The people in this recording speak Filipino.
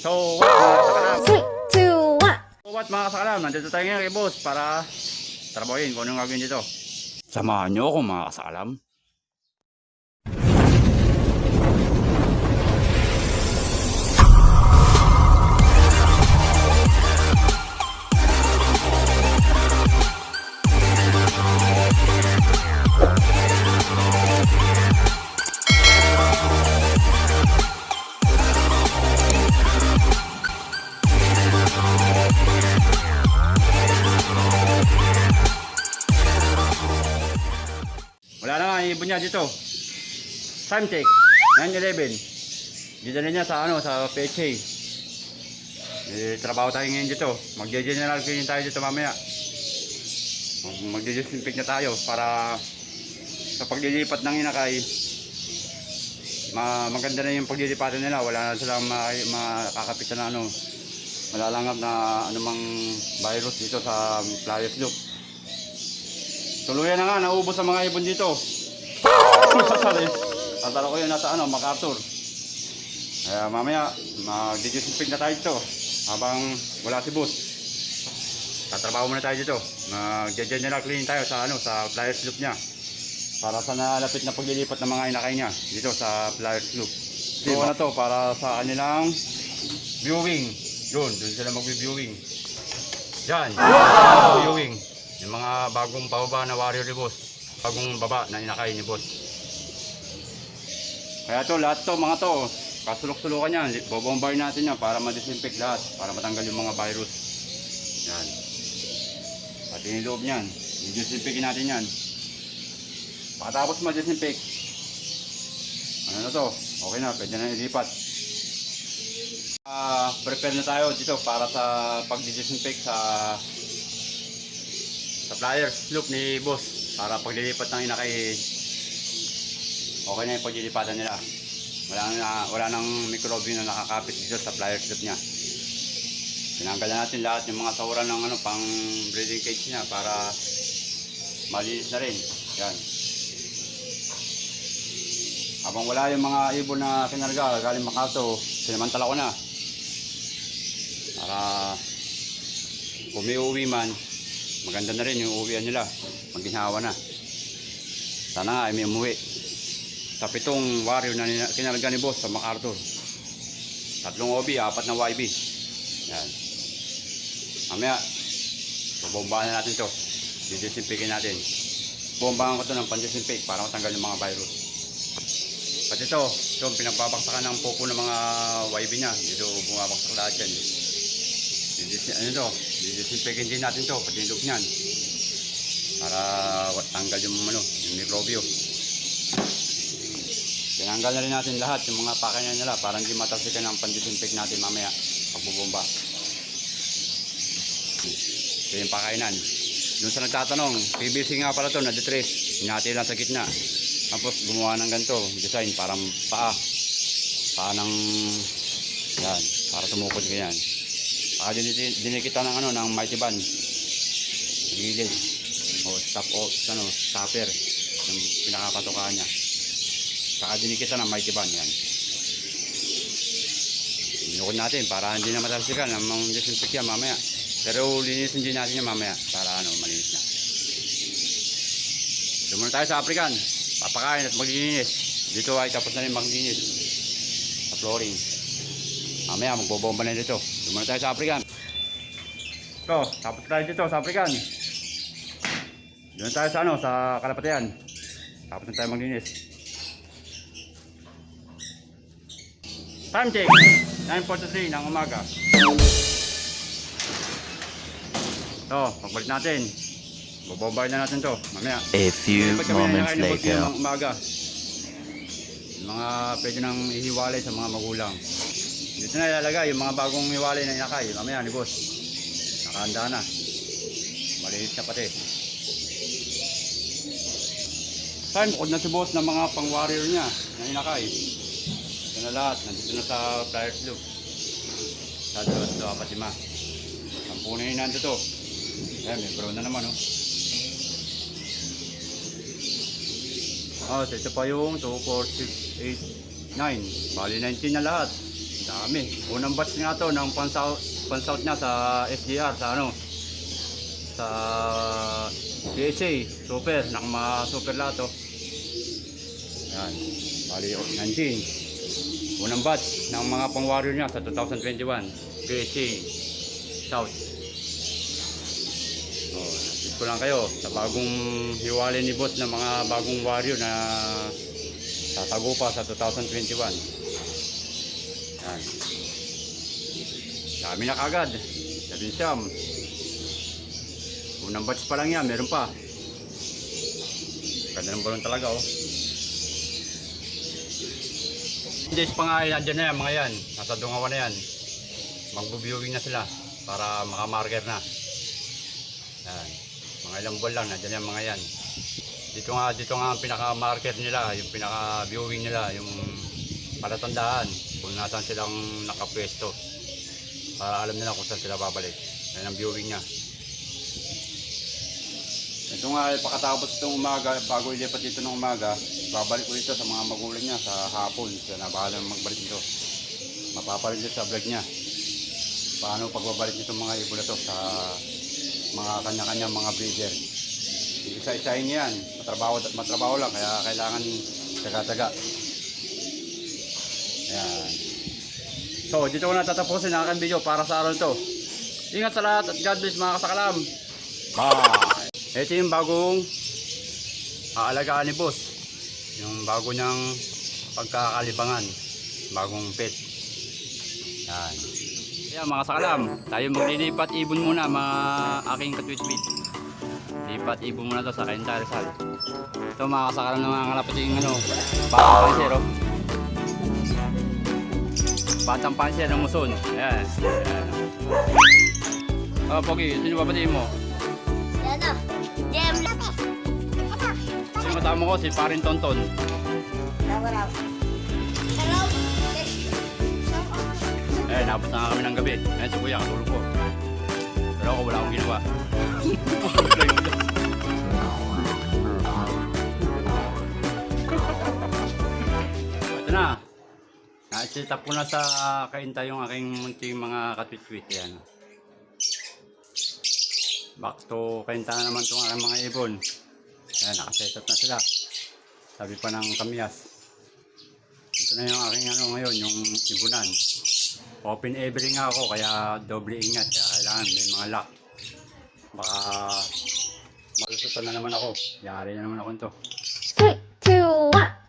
So what mga kasakalam? 3, 2, 1. So what mga kasakalam? Nandito tayo ngayon kay boss para trabahin kung anong gagawin dito. Samahan nyo ako mga kasakalam. Wala na nga ang ibon niya dito. Time check 9:11. Didala niya sa sa PHA. Trabaho tayo ngayon dito. Magge-general cleaning tayo dito mamaya. Magde-disinfect na tayo para sa paglilipat ng inakay maganda na yung paglilipatan nila. Wala na silang makakapit na malalangap na anumang virus dito sa flyers loop. Tuluyan na nga, naubos ang mga ibon dito. Tatalo ko yun nasa MacArthur. Kaya mamaya, mag-disinfect na tayo dito. Habang wala si boss. Tatrabaho muna tayo dito. Mag-general cleaning tayo sa flyers loop niya. Para sa nalapit na paglilipat ng mga inakay niya. Dito sa flyers loop. So na to, para sa kanilang viewing. Doon sila mag-viewing. Diyan, viewing. Yung mga bagong pababa na warrior ni boss. Bagong baba na inakay ni boss. Kaya to, lahat to, mga to, kasulok-sulukan yan. Bobombar natin yan para ma-disinfect lahat. Para matanggal yung mga virus. Yan. At yung loob niyan. I-disinfectin natin yan. Pagkatapos ma-disinfect. Ano na to? Okay na, pwede na ilipat. Prepare na tayo dito para sa pag-disinfect sa flyers loop ni boss para paglilipat ng inakay okay na yung paglilipatan nila. Wala nang microbe na nakakapit dito sa flyers loop niya. Tinanggal na natin lahat yung mga sahuran ng pang breeding cage niya para malinis na rin. Yan. Habang wala yung mga ibon na kinarga galing MacArthur, sinamantala ko na para kung may uuwi man, maganda na rin yung uuwian nila. Magginhawa na. Sana nga ay may umuwi. Sa 7 warrior na kinarga ni boss sa MacArthur. 3 OB, 4 na YB. Yan. Mamaya, babombahan na natin to. Disinfectin natin. Bombahan ko to ng pandisinfect para matanggal yung mga virus. Pati ito pinagbabaksakan ng pupo ng mga YB niya. Dito bumabaksak lahat yan. Disinfectin din natin to, pati yung loob niyan. Para tanggal yung mikrobyo. Tinanggal na rin natin lahat yung mga pakainan nila para hindi matalsikan ng pandisinfect natin mamaya pagbubomba. Ito yung pakainan. Doon sa nagtatanong, PVC nga pala to, na-detrace. Hinati lang sa gitna. Tapos gumawa ng ganito, design parang paa ng yan, para tumukod ganyan. Dinikita ng mighty band. Gilid. O stopper. Yung pinakapatukaan niya. Saka dinikita ng mighty band yan. Binukod natin para hindi na matalsikan ang mga disinfect yan mamaya. Pero linisin din natin yan mamaya para malinis na. Doon muna tayo sa African. Papakain at maglilinis. Dito ay tapos na rin maglinis sa flooring. Mamaya magbobomba na dito. Doon muna tayo sa African. So, tapos tayo dito sa African. Doon tayo sa sa Kalapatian. Tapos na tayo maglinis. Time check 9:43 ng umaga. So, pagbalik natin. Bobomba na natin to mamaya. A few moments later. Umaga. Mga pwede nang ihiwalay sa mga magulang. Dito na ilalagay yung mga bagong hiwalay na inakay. Mamaya ni boss. Nakahanda na. Malinis na pati. Time bukod na si boss ng mga pang warrior niya na inakay. Ito na lahat. Nandito na sa flyers loop. Sa 2, 4, 5. Sampunin na nandito. Ayan, may brown na naman ito pa yung 2, 4, 6, 8, 9. Bali 19 na lahat. Dami. Unang batch nga to ng pansouth niya sa SGR, sa ano, sa PSA, super, mga super lahat to. Yan, bali 19. Unang batch ng mga pang warrior niya sa 2021, PSA South. Oh, nakit ko lang kayo sa bagong hiwalay ni boss ng mga bagong warrior na tatago pa sa 2021. Yan. Dami na kagad. 7. Unang batch pa lang yan, meron pa. Ganda ng balon talaga oh. Days pa nga yan, dyan na yan, mga yan. Nasa Dungawan na yan. Magbubiewing na sila para makamarker na. Yan. Mga ilang buwan lang, nandiyan yan mga yan. Dito nga ang pinaka-marker nila, yung pinaka-viewing nila, yung palatandaan kung nasaan silang nakapwesto. Para alam nila kung saan sila babalik. Yan ang viewing niya. Ito nga, pagkatapos itong umaga, bago ilipat dito ng umaga, babalik ko ito sa mga magulang niya sa hapon. Siya na bahala magbalik nito. Mapapalit dito sa vlog niya. Paano pagbabalik nito mga ibon na to sa mga kanya-kanya mga breeder. Isa-isahin yan. Matrabaho lang, kaya kailangan taga-taga. Ayan. So, dito ko na tatapusin ang aking video para sa araw ito. Ingat sa lahat at God bless mga kasakalam. Bye! Ito yung bagong aalagaan ni boss. Yung bago niyang pagkakalibangan. Bagong pet. Yan. Kaya mga sakalam, tayo maglilipat ibon muna mga aking katwitwit. Lipat ibon muna to sa Cainta Rizal. Ito mga kasakalam ng mga kalapating ano, batang panser oh. Batang panser ng muson. Ayan. Ayan. Oh, Pogi, sino babatiin mo? Ano? Jem Lopez. Ito. Si matamo ko, si Parin Tonton. Raw. Hello. Eh, napot na nga kami ng gabi. Ayan si Kuya, katulog ko. Pero ako wala akong ginawa. Ito na. Naisitap ko na sa Cainta yung aking munting mga katwitwit. Ayan. Back to Cainta na naman itong aking mga ibon. Ayan, nakaset up na sila. Sabi pa ng kamyas. Ito na yung aking ano ngayon, yung ibunan. Open every nga ako, kaya doble ingat. Kaya kailangan may mga lock. Baka malusutan na naman ako. Yari na naman ako ito. 3, 2, 1.